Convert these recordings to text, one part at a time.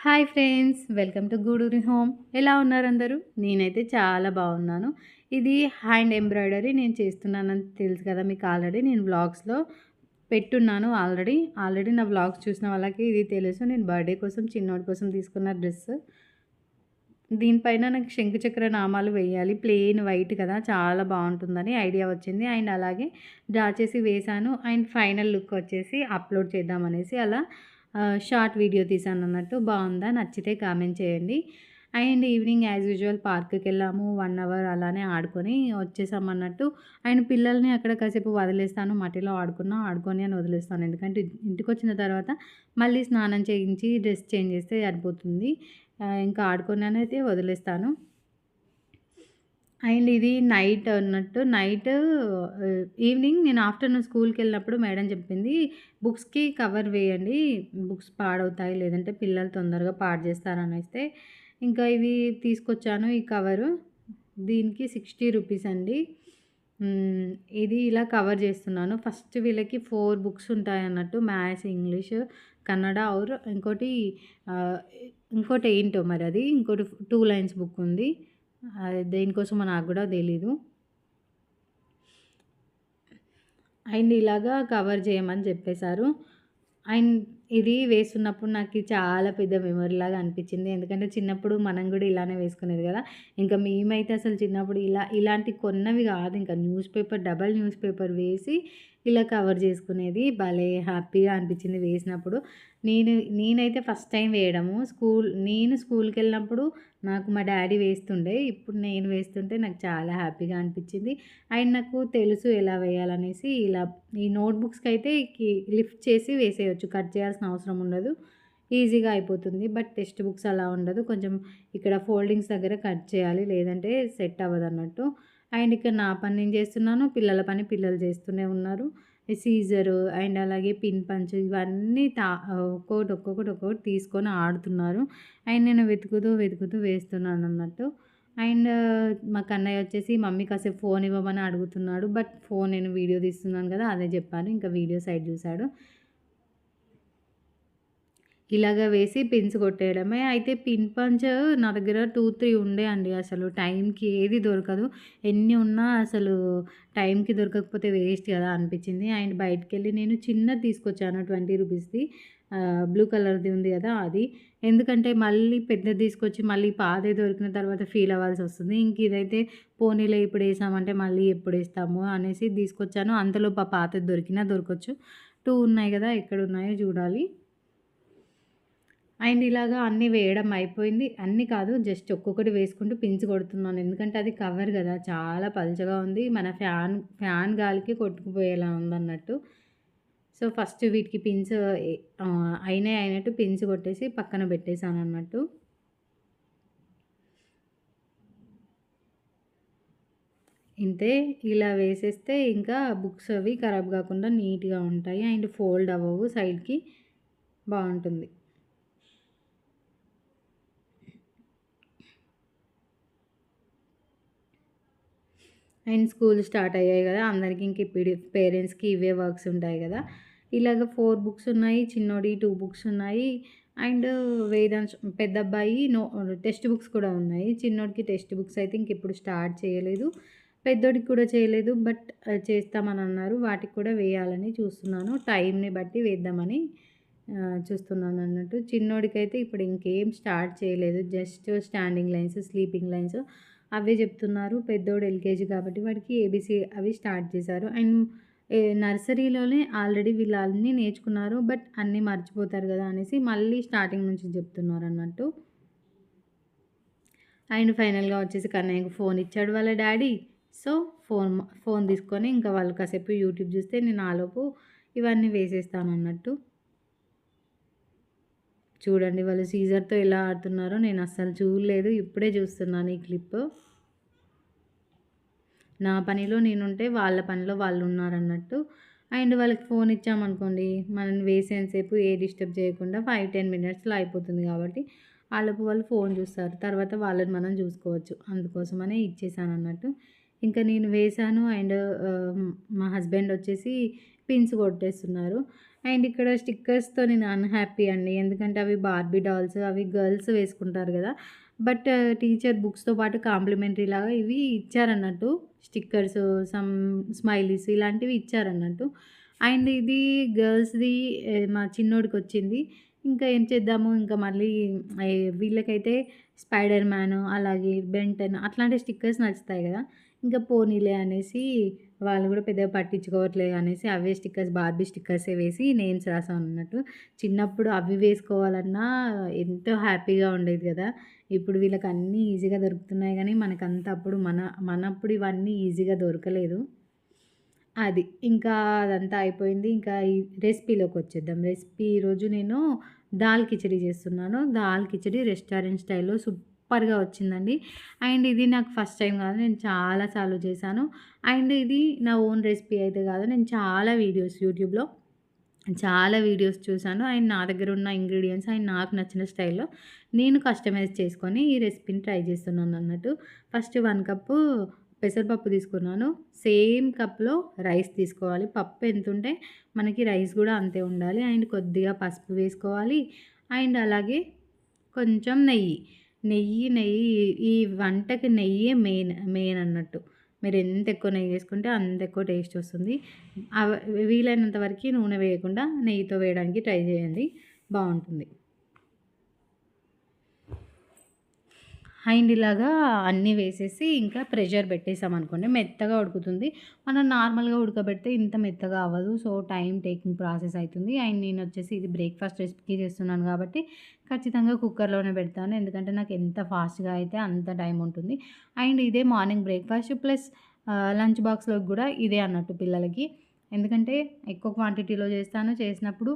Hi friends, welcome to Guduri home. ఎలా ఉన్నారు అందరూ? నేనైతే చాలా బాగున్నాను. ఇది హ్యాండ్ ఎంబ్రాయిడరీ నేను చేస్తున్నానని తెలుసు కదా మీకు. ఆల్రెడీ నేను వ్లాగ్స్లో పెట్టున్నాను. ఆల్రెడీ నా వ్లాగ్స్ చూసిన వాళ్ళకి ఇది తెలుసు. నేను బర్త్డే కోసం చిన్నోడి కోసం తీసుకున్న డ్రెస్. దీనిపైన నాకు శంకుచక్ర నామాలు వేయాలి. ప్లెయిన్ వైట్ కదా, చాలా బాగుంటుందని ఐడియా వచ్చింది. అండ్ అలాగే డ్రా చేసి వేశాను. అండ్ ఫైనల్ లుక్ వచ్చేసి అప్లోడ్ చేద్దామనేసి అలా షార్ట్ వీడియో తీసానన్నట్టు. బాగుందా? నచ్చితే కామెంట్ చేయండి. అండ్ ఈవినింగ్ యాజ్ యూజువల్ పార్క్కి వెళ్ళాము. 1 అవర్ అలానే ఆడుకొని వచ్చేసామన్నట్టు. అండ్ పిల్లల్ని అక్కడ కాసేపు వదిలేస్తాను. మట్టిలో ఆడుకొని అని వదిలేస్తాను. ఎందుకంటే ఇంటికి వచ్చిన తర్వాత మళ్ళీ స్నానం చేయించి డ్రెస్ చేంజ్ చేస్తే సరిపోతుంది. ఇంకా ఆడుకొని అయితే వదిలేస్తాను. అండ్ ఇది నైట్ అన్నట్టు. ఈవినింగ్ నేను ఆఫ్టర్‌నూన్ స్కూల్‌కెళ్ళినప్పుడు మేడం చెప్పింది, బుక్స్‌కి కవర్ వేయండి. బుక్స్ పాడవుతాయి. లేదంటే పిల్లలు తొందరగా పాడు చేస్తారనేస్తే ఇంకా ఇవి తీసుకొచ్చాను. ఈ కవరు దీనికి 60 రూపీస్ అండి. ఇది ఇలా కవర్ చేస్తున్నాను. ఫస్ట్ వీళ్ళకి 4 బుక్స్ ఉంటాయన్నట్టు. మ్యాథ్స్, ఇంగ్లీష్, కన్నడ ఆహ్, ఇంకోటి ఏంటో మరి అది. ఇంకోటి 2 లైన్స్ బుక్ ఉంది. దేనికోసమో నాకు గూడా తెలీదు. అండ్ ఇలాగా కవర్ చేయమని చెప్పేశారు. అండ్ ఇది వేస్తున్నప్పుడు నాకు చాలా పెద్ద మెమొరీలాగా అనిపించింది. ఎందుకంటే చిన్నప్పుడు మనం గూడా ఇలానే వేసుకునేది గదా! ఇంకా మేమైతే అసలు చిన్నప్పుడు ఇలాంటి కొన్నవి గాదు. ఇంకా డబల్ న్యూస్ పేపర్ వేసి ఇలా కవర్ చేసుకునేది. భలే హ్యాపీగా అనిపించింది వేసినప్పుడు. నేనైతే ఫస్ట్ టైం వేయడము. నేను స్కూల్‌కెళ్ళినప్పుడు నాకు మా డ్యాడీ వేస్తుండే. ఇప్పుడు నేను వేస్తుంటే నాకు చాలా హ్యాపీగా అనిపించింది. అండ్ నాకు తెలుసు ఎలా వేయాలనేసి ఈ నోట్‌బుక్స్‌కైతే లిఫ్ట్ చేసి వేసేయొచ్చు. కట్ చేయాల్సిన అవసరం ఉండదు. ఈజీగా అయిపోతుంది. బట్ టెక్స్ట్ బుక్స్ అలా ఉండదు. కొంచెం ఇక్కడ ఫోల్డింగ్స్ దగ్గర కట్ చేయాలి. లేదంటే సెట్ అవ్వదన్నట్టు. అండ్ ఇక్కడ నా పని నేను చేస్తున్నాను. పిల్లల పని పిల్లలు చేస్తూనే ఉన్నారు. సీజరు అండ్ అలాగే పిన్ పంచ్ ఇవన్నీ ఒక్కొక్కటి తీసుకొని ఆడుతున్నారు. అండ్ నేను వెతుకుతూ వేస్తున్నానన్నట్టు. అండ్ మా కన్నయ్య వచ్చేసి మమ్మీ కాసేపు ఫోన్ ఇవ్వమని అడుగుతున్నాడు. బట్ ఫోన్ నేను వీడియో తీస్తున్నాను కదా, అదే చెప్పాను. ఇంకా వీడియో సైడ్ చూసాడు. ఇలాగ వేసి పిన్స్ కొట్టేయడమే. అయితే పిన్ పంచ్ నా దగ్గర 2, 3 ఉండే అండి. అసలు టైంకి ఏది దొరకదు. ఎన్ని ఉన్నా అసలు టైంకి దొరకకపోతే వేస్ట్ కదా అనిపించింది. అండ్ బయటికెళ్ళి నేను చిన్నది తీసుకొచ్చాను 20 రూపీస్‌ది. బ్లూ కలర్‌ది ఉంది కదా అది. ఎందుకంటే మళ్ళీ పెద్దది తీసుకొచ్చి మళ్ళీ పాతది దొరికిన తర్వాత ఫీల్ అవ్వాల్సొస్తుంది. ఇంక ఇదైతే పోనీలే ఇప్పుడేసామంటే మళ్ళీ ఎప్పుడేస్తాము అనేసి తీసుకొచ్చాను. అంతలోపు ఆ పాతది దొరకొచ్చు. 2 ఉన్నాయి కదా, ఎక్కడున్నాయో చూడాలి. అండ్ ఇలాగా అన్నీ వేయడం అయిపోయింది. అన్నీ కాదు, జస్ట్ ఒక్కొక్కటి వేసుకుంటూ పిన్స్ కొడుతున్నాను. ఎందుకంటే అది కవర్ గదా, చాలా పలుచగా ఉంది. మన ఫ్యాన్ గాలికి కొట్టుకుపోయేలా ఉందన్నట్టు. సో, ఫస్ట్ వీటికి పిన్స్ అయినట్టు పిన్స్ కొట్టేసి పక్కన పెట్టేసానన్నట్టు. ఇంతే. ఇలా వేసేస్తే ఇంకా బుక్స్ అవి ఖరాబ్ గాకుండా నీట్‌గా ఉంటాయి. అండ్ ఫోల్డ్ అవ్వవు సైడ్‌కి. బావుంటుంది. అండ్ స్కూల్ స్టార్ట్ అయ్యాయి గదా! అందరికి ఇంక ఇప్పుడు పేరెంట్స్‌కి ఇవే వర్క్స్ ఉంటాయి గదా! ఇలాగ 4 బుక్స్ ఉన్నాయి. చిన్నోడియి 2 బుక్స్ ఉన్నాయి. అండ్ వేదాంశ్ పెద్దబ్బాయి టెక్స్ట్ బుక్స్ కూడా ఉన్నాయి. చిన్నోడికి టెక్స్ట్ బుక్స్ అయితే ఇంకెప్పుడు స్టార్ట్ చేయలేదు. పెద్దోడికి కూడా చేయలేదు. బట్ చేస్తామని అన్నారు. వాటికి కూడా వేయాలని చూస్తున్నాను. టైంని బట్టి వేద్దామని చూస్తున్నానన్నట్టు. చిన్నోడికైతే ఇప్పుడు ఇంకేం స్టార్ట్ చేయలేదు. Just standing lines, sleeping lines అవే చెప్తున్నారు. పెద్దోడు ఎల్‌కేజీ కాబట్టి వాడికి ఏబీసీ అవి స్టార్ట్ చేశారు. అండ్ నర్సరీలోనే ఆల్రెడీ వీళ్ళు అన్నీ నేర్చుకున్నారు. బట్ అన్నీ మర్చిపోతారు కదా అనేసి మళ్ళీ స్టార్టింగ్ నుంచి చెప్తున్నారన్నట్టు. అండ్ ఫైనల్‌గా వచ్చేసి కన్నయ్యకి ఫోన్ ఇచ్చాడు వాళ్ళ డ్యాడీ. సో, ఫోన్ తీసుకొని ఇంకా వాళ్ళు కాసేపు యూట్యూబ్ చూస్తే నేను ఆలోపు ఇవన్నీ వేసేస్తానన్నట్టు. చూడండి వాళ్ళు సీజర్‌తో ఎలా ఆడుతున్నారో నేను అస్సలు చూడలేదు. ఇప్పుడే చూస్తున్నాను ఈ క్లిప్. నా పనిలో నేనుంటే వాళ్ళ పనిలో వాళ్ళున్నారన్నట్టు. అండ్ వాళ్ళకి ఫోన్ ఇచ్చామనుకోండి, మనం వేసేంతసేపు ఏ డిస్టర్బ్ చేయకుండా 5, 10 మినిట్స్‌లో అయిపోతుంది కాబట్టి, ఆలోపు వాళ్ళు ఫోన్ చూస్తారు. తర్వాత వాళ్ళని మనం చూసుకోవచ్చు. అందుకోసమనే ఇచ్చేసానన్నట్టు. ఇంకా నేను వేశాను. అండ్ మా హస్బెండ్ వచ్చేసి పిన్స్ కొట్టేస్తున్నారు. అండ్ ఇక్కడ స్టిక్కర్స్‌తో నేను అన్‌హ్యాపీ అండి. ఎందుకంటే అవి బార్బీ డాల్స్, అవి గర్ల్స్ వేసుకుంటారు గదా! బట్ టీచర్ బుక్స్‌తో పాటు కాంప్లిమెంటరీలాగా ఇవి ఇచ్చారన్నట్టు. స్టిక్కర్స్, సమ్ స్మైలీస్ ఇలాంటివి ఇచ్చారన్నట్టు. అండ్ ఇది గర్ల్స్‌ది మా చిన్నోడికొచ్చింది. ఇంకా ఏం చేద్దాము, ఇంకా మళ్ళీ వీళ్ళకైతే స్పైడర్ మ్యాన్, అలాగే బెన్ 10 అట్లాంటి స్టిక్కర్స్ నచ్చుతాయి గదా! ఇంకా పోనీలే అనేసి వాళ్ళు గూడా పెద్దగా పట్టించుకోవట్లేదు అనేసి అవే స్టిక్కర్స్, బార్బీ స్టిక్కర్సే వేసి నేమ్స్ రాసామన్నట్టు. చిన్నప్పుడు అవి వేసుకోవాలన్నా ఎంతో హ్యాపీగా ఉండేది గదా! ఇప్పుడు వీళ్ళకి అన్నీ ఈజీగా దొరుకుతున్నాయి గానీ, మనకంత అప్పుడు మనప్పుడు ఇవన్నీ ఈజీగా దొరకలేదు. అది. ఇంకా అదంతా అయిపోయింది. ఇంకా ఈ రెసిపీలోకొచ్చేద్దాం. రెసిపీ ఈరోజు నేను దాల్ కిచిడి చేస్తున్నాను. దాల్ కిచిడి రెస్టారెంట్ స్టైల్‌లో సూపర్‌గా వచ్చిందండి. అండ్ ఇది నాకు ఫస్ట్ టైమ్ కాదు. నేను చాలా సార్లు చేశాను. అండ్ ఇది నా ఓన్ రెసిపీ అయితే కాదు. నేను చాలా వీడియోస్ యూట్యూబ్‌లో చాలా వీడియోస్ చూసాను. అండ్ నా దగ్గర ఉన్న ఇంగ్రీడియెంట్స్ అండ్ నాకు నచ్చిన స్టైల్‌లో నేను కస్టమైజ్ చేసుకొని ఈ రెసిపీని ట్రై చేస్తున్నానన్నట్టు. ఫస్ట్ 1 కప్పు పెసరపప్పు తీసుకున్నాను. సేమ్ కప్‌లో రైస్ తీసుకోవాలి. పప్పు ఎంతుంటే మనకి రైస్ గూడా అంతే ఉండాలి. అండ్ కొద్దిగా పసుపు వేసుకోవాలి. అండ్ అలాగే కొంచెం నెయ్యి. నెయ్యి ఈ వంటకి నెయ్యే మెయిన్ అన్నట్టు. మీరు ఎంత ఎక్కువ నెయ్యి వేసుకుంటే అంత ఎక్కువ టేస్ట్ వస్తుంది. వీలైనంత వరకి నూనె వేయకుండా నెయ్యితో వేయడానికి ట్రై చేయండి. బావుంటుంది. అండ్ ఇలాగా అన్నీ వేసేసి ఇంకా ప్రెషర్ పెట్టేసామనుకోండి మెత్తగా ఉడుకుతుంది. మనం నార్మల్‌గా ఉడకబెడితే ఇంత మెత్తగా అవ్వదు. సో, టైమ్ టేకింగ్ ప్రాసెస్ అయితుంది. అండ్ నేనొచ్చేసి ఇది బ్రేక్‌ఫాస్ట్ రెసిపీకి చేస్తున్నాను కాబట్టి ఖచ్చితంగా కుక్కర్‌లోనే పెడతాను. ఎందుకంటే నాకు ఎంత ఫాస్ట్‌గా అయితే అంత టైం ఉంటుంది. అండ్ ఇదే మార్నింగ్ బ్రేక్‌ఫాస్ట్ ప్లస్ లంచ్ బాక్స్‌లోకి గూడా ఇదే అన్నట్టు పిల్లలకి. ఎందుకంటే ఎక్కువ క్వాంటిటీలో చేస్తాను. చేసినప్పుడు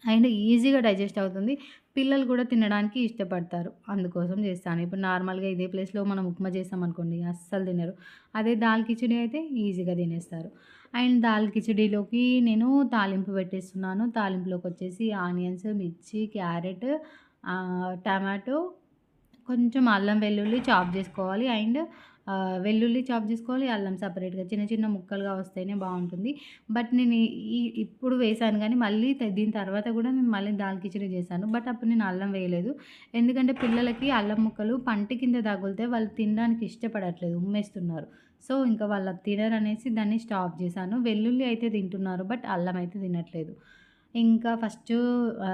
అండ్ ఈజీగా డైజెస్ట్ అవుతుంది. పిల్లలు కూడా తినడానికి ఇష్టపడతారు. అందుకోసం చేస్తాను. ఇప్పుడు నార్మల్‌గా ఇదే ప్లేస్‌లో మనం ఉప్మా చేసామనుకోండి అస్సలు తినరు. అదే దాల్ కిచిడి అయితే ఈజీగా తినేస్తారు. అండ్ దాల్ కిచిడీలోకి నేను తాలింపు పెట్టేస్తున్నాను. తాలింపులోకొచ్చేసి ఆనియన్స్, మిర్చి, క్యారెట్, టమాటో, కొంచెం అల్లం వెల్లుల్లి చాప్ జేసుకోవాలి. అండ్ వెల్లుల్లి చాప్ జేసుకోవాలి. అల్లం సెపరేట్‌గా చిన్న చిన్న ముక్కలుగా వస్తేనే బావుంటుంది. బట్ నేను ఇప్పుడు వేశాను గానీ మళ్ళీ దీని తర్వాత గూడా నేను మళ్ళీ దాల్ కిచిడి జేశాను. బట్ అప్పుడు నేను అల్లం వేయలేదు. ఎందుకంటే పిల్లలకి అల్లం ముక్కలు పంటి కింద తగులితే వాళ్ళు తినడానికి ఇష్టపడట్లేదు. ఉమ్మేస్తున్నారు. సో, ఇంకా వాళ్ళు అది తినరనేసి దాన్ని స్టాప్ జేశాను. వెల్లుల్లి అయితే తింటున్నారు. బట్ అల్లం అయితే తినట్లేదు. ఇంకా ఫస్టు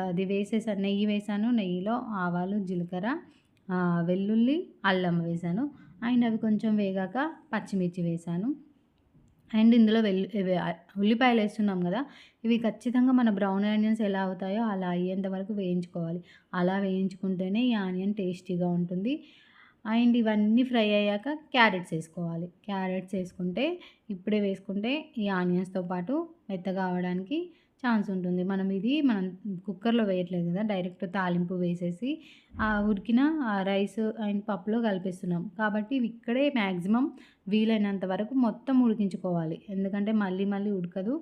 అది వేసేసాను. నెయ్యి వేశాను. నెయ్యిలో ఆవాలు, జీలకర్ర, వెల్లుల్లి, అల్లం వేశాను. అండ్ అవి కొంచెం వేగాక పచ్చిమిర్చి వేశాను. అండ్ ఇందులో ఉల్లిపాయలేస్తున్నాం గదా! ఇవి ఖచ్చితంగా మన బ్రౌన్ ఆనియన్స్ ఎలా అవుతాయో అలా అయ్యేంత వరకు వేయించుకోవాలి. అలా వేయించుకుంటేనే ఈ ఆనియన్ టేస్టీగా ఉంటుంది. అండ్ ఇవన్నీ ఫ్రై అయ్యాక క్యారెట్స్ ఏసుకోవాలి. క్యారెట్స్ ఏసుకుంటే ఇప్పుడే వేసుకుంటే ఈ ఆనియన్స్‌తో పాటు మెత్తగా అవ్వడానికి ఛాన్స్ ఉంటుంది. మనం కుక్కర్‌లో వేయట్లేదు గదా! డైరెక్ట్ తాలింపు వేసేసి ఉడికిన రైస్ అండ్ పప్పులో కలిపేస్తున్నాం. కాబట్టి ఇవి ఇక్కడే మాక్సిమం వీలైనంత వరకు మొత్తం ఉడికించుకోవాలి. ఎందుకంటే మళ్ళీ మళ్ళీ ఉడకదు.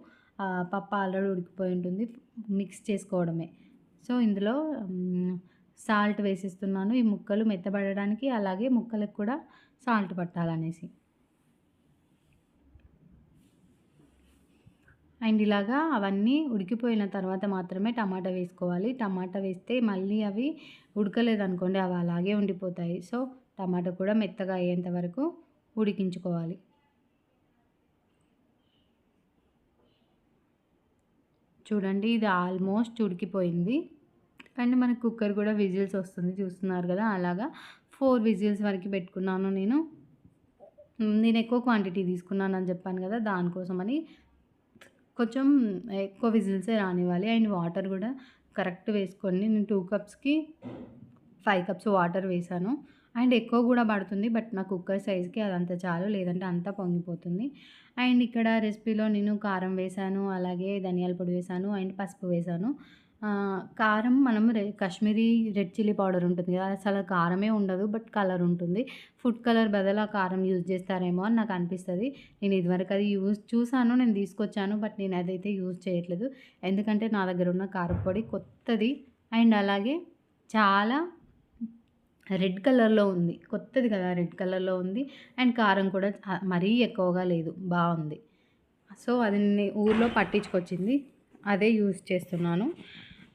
పప్పు ఆల్రెడీ ఉడికిపోయి ఉంటుంది. మిక్స్ చేసుకోవడమే. సో, ఇందులో సాల్ట్ వేసేస్తున్నాను. ఈ ముక్కలు మెత్తబడడానికి అలాగే ముక్కలకు కూడా సాల్ట్ పట్టాలనేసి. అండ్ ఇలాగా అవన్నీ ఉడికిపోయిన తర్వాత మాత్రమే టమాటా వేసుకోవాలి. టమాటా వేస్తే మళ్ళీ అవి ఉడకలేదనుకోండి అవి అలాగే ఉండిపోతాయి. సో, టమాటా కూడా మెత్తగా అయ్యేంత వరకు ఉడికించుకోవాలి. చూడండి ఇది ఆల్మోస్ట్ ఉడికిపోయింది. అండ్ మనకు కుక్కర్ కూడా విజిల్స్ వస్తుంది చూస్తున్నారు కదా! అలాగా 4 విజిల్స్ వరకు పెట్టుకున్నాను నేను. నేను ఎక్కువ క్వాంటిటీ తీసుకున్నానని చెప్పాను కదా! దానికోసమని కొంచెం ఎక్కువ విజిల్సే రానివ్వాలి. అండ్ వాటర్ గూడా కరెక్ట్ వేసుకోండి. నేను 2 కప్స్‌కి 5 కప్స్ వాటర్ వేశాను. అండ్ ఎక్కువ గూడా పడుతుంది. బట్ నా కుక్కర్ సైజ్‌కి అదంతా చాలు. లేదంటే అంతా పొంగిపోతుంది. అండ్ ఇక్కడ రెసిపీలో నేను కారం వేశాను. అలాగే ధనియాల పొడి వేశాను. అండ్ పసుపు వేశాను. కారం మనం కాశ్మీరీ రెడ్ చిల్లీ పౌడర్ ఉంటుంది కదా! అసలు కారమే ఉండదు. బట్ కలర్ ఉంటుంది. ఫుడ్ కలర్ బదులు ఆ కారం యూజ్ చేస్తారేమో అని నాకు అనిపిస్తది. నేను ఇదివరకు అది చూసాను. నేను తీసుకొచ్చాను. బట్ నేను అదైతే యూజ్ చేయట్లేదు. ఎందుకంటే నా దగ్గర ఉన్న కారప్పొడి కొత్తది. అండ్ అలాగే చాలా రెడ్ కలర్‌లో ఉంది. కొత్తది కదా! రెడ్ కలర్‌లో ఉంది. అండ్ కారం కూడా మరీ ఎక్కువగా లేదు. బావుంది. సో, అది ఊర్లో పట్టించుకొచ్చింది. అదే యూజ్ చేస్తున్నాను.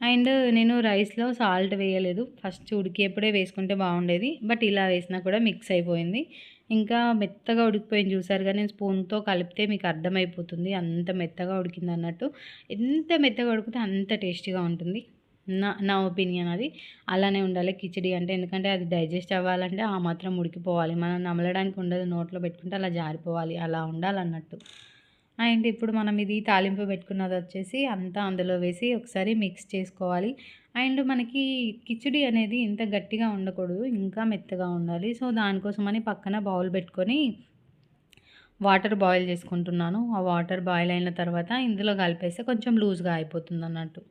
అండ్ నేను రైస్‌లో సాల్ట్ వేయలేదు. ఫస్ట్ ఉడికేప్పుడే వేసుకుంటే బాగుండేది. బట్ ఇలా వేసినా కూడా మిక్స్ అయిపోయింది. ఇంకా మెత్తగా ఉడికిపోయింది చూసారుగా, నేను స్పూన్‌తో కలిపితే మీకు అర్థమైపోతుంది. అంత మెత్తగా ఉడికిందన్నట్టు. ఎంత మెత్తగా ఉడికితే అంత టేస్టీగా ఉంటుంది. నా నా ఒపీనియన్ అది. అలానే ఉండాలి కిచిడి అంటే. ఎందుకంటే అది డైజెస్ట్ అవ్వాలంటే ఆ మాత్రం ఉడికిపోవాలి. మనం నమలడానికి ఉండదు. నోట్లో పెట్టుకుంటే అలా జారిపోవాలి. అలా ఉండాలన్నట్టు. అండ్ ఇప్పుడు మనం ఇది తాలింపు పెట్టుకున్నదొచ్చేసి అంతా అందులో వేసి ఒకసారి మిక్స్ చేసుకోవాలి. అండ్ మనకి కిచిడి అనేది ఇంత గట్టిగా ఉండకూడదు. ఇంకా మెత్తగా ఉండాలి. సో, దానికోసమని పక్కన బౌల్ పెట్టుకొని వాటర్ బాయిల్ చేసుకుంటున్నాను. ఆ వాటర్ బాయిల్ అయిన తర్వాత ఇందులో కలిపేస్తే కొంచెం లూజ్‌గా అయిపోతుందన్నట్టు.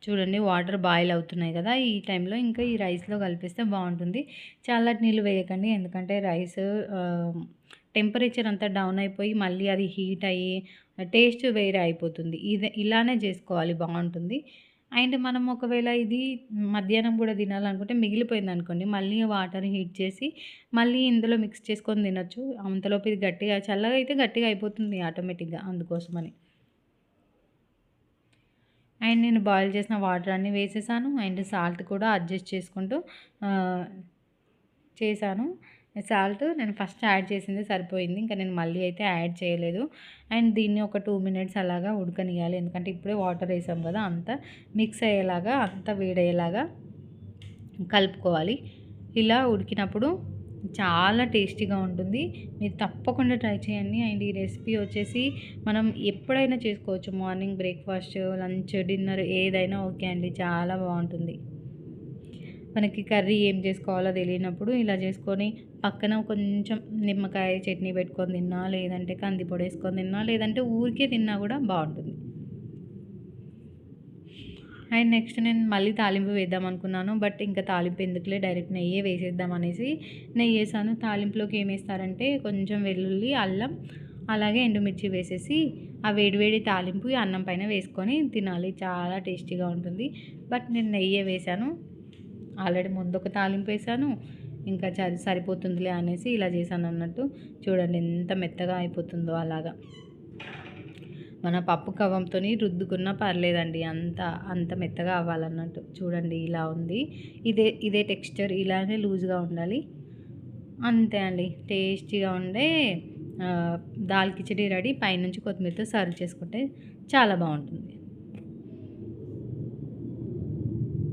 చూడండి వాటర్ బాయిల్ అవుతున్నాయి కదా! ఈ టైంలో ఇంకా ఈ రైస్‌లో కలిపేస్తే బావుంటుంది. చల్లటి నీళ్ళు వేయకండి. ఎందుకంటే రైస్ టెంపరేచర్ అంతా డౌన్ అయిపోయి మళ్ళీ అది హీట్ అయ్యి టేస్ట్ వేరే అయిపోతుంది. ఇలానే చేసుకోవాలి బావుంటుంది. అండ్ మనం ఒకవేళ ఇది మధ్యాహ్నం కూడా తినాలనుకుంటే మిగిలిపోయిందనుకోండి, మళ్ళీ వాటర్ హీట్ చేసి మళ్ళీ ఇందులో మిక్స్ చేసుకొని తినొచ్చు. అంతలోపు ఇది గట్టిగా చల్లగా అయితే గట్టిగా అయిపోతుంది ఆటోమేటిక్‌గా అందుకోసమని. అండ్ నేను బాయిల్ చేసిన వాటర్ అన్నీ వేసేసాను. అండ్ సాల్ట్ కూడా అడ్జస్ట్ చేసుకుంటూ ఆహ్, చేశాను. సాల్ట్ నేను ఫస్ట్ యాడ్ చేసింది సరిపోయింది. ఇంకా నేను మళ్ళీ అయితే యాడ్ చేయలేదు. అండ్ దీన్ని ఒక 2 మినిట్స్ అలాగా ఉడకనియాలి. ఎందుకంటే ఇప్పుడే వాటర్ ఏసాం కదా! అంతా మిక్స్ అయ్యేలాగా, అంతా వేడయ్యేలాగా కలుపుకోవాలి. ఇలా ఉడికినప్పుడు చాలా టేస్టీగా ఉంటుంది. మీరు తప్పకుండా ట్రై చేయండి. అండ్ ఈ రెసిపీ వచ్చేసి మనం ఎప్పుడైనా చేసుకోవచ్చు. మార్నింగ్ బ్రేక్‌ఫాస్ట్, లంచ్, డిన్నర్ ఏదైనా ఓకే అండి. చాలా బావుంటుంది. మనకి కర్రీ ఏం చేసుకోవాలో తెలియనప్పుడు ఇలా చేసుకొని పక్కన కొంచెం నిమ్మకాయ చట్నీ పెట్టుకొని తిన్నా, లేదంటే కంది పొడేసుకొని తిన్నా, లేదంటే ఊరికే తిన్నా కూడా బావుంటుంది. అండ్ నెక్స్ట్ నేను మళ్ళీ తాలింపు వేద్దాం అనుకున్నాను. బట్ ఇంకా తాలింపు ఎందుకులే డైరెక్ట్ నెయ్యే వేసేద్దాం అనేసి నెయ్యేసాను. తాలింపులోకి ఏమేస్తారంటే కొంచెం వెల్లుల్లి, అల్లం, అలాగే ఎండుమిర్చి వేసేసి ఆ వేడి వేడి తాలింపు ఈ అన్నం పైన వేసుకొని తినాలి. చాలా టేస్టీగా ఉంటుంది. బట్ నేను నెయ్యే వేశాను. ఆల్రెడీ ముందొక తాలింపు వేశాను. ఇంకా సరిపోతుందిలే అనేసి ఇలా చేశానన్నట్టు. చూడండి ఎంత మెత్తగా అయిపోతుందో అలాగా. మన పప్పు కవ్వంతోని రుద్దుకున్నా పర్లేదండి. అంత మెత్తగా అవ్వాలన్నట్టు. చూడండి ఇలా ఉంది. ఇదే టెక్స్చర్ ఇలానే లూజ్‌గా ఉండాలి. అంతే అండి. టేస్టీగా ఉండే దాల్ కిచిడి రెడీ. పైనుంచి కొత్తిమీరతో సర్వ్ చేసుకుంటే చాలా బావుంటుంది.